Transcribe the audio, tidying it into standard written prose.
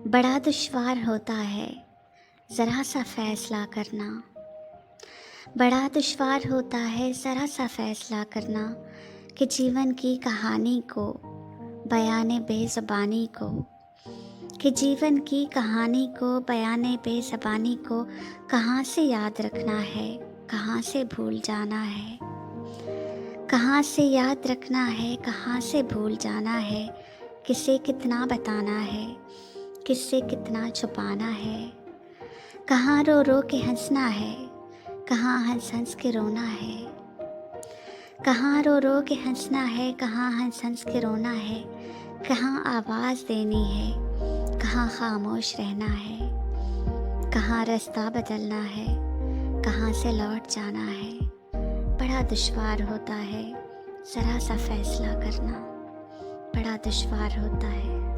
बड़ा दुश्वार होता है ज़रा सा फ़ैसला करना। बड़ा दुश्वार होता है ज़रा सा फ़ैसला करना कि जीवन की कहानी को बयाने बेज़बानी को, कि जीवन की कहानी को बयाने बेज़बानी को कहाँ से याद रखना है, कहाँ से भूल जाना है। कहाँ से याद रखना है, कहाँ से भूल जाना है। किसे कितना बताना है, किससे कितना छुपाना है। कहाँ रो रो के हंसना है, कहाँ हंस हंस के रोना है। कहाँ रो रो के हंसना है, कहाँ हंस हंस के रोना है। कहाँ आवाज़ देनी है, कहाँ खामोश रहना है। कहाँ रास्ता बदलना है, कहाँ से लौट जाना है। बड़ा दुश्वार होता है ज़रा सा फ़ैसला करना। बड़ा दुश्वार होता है।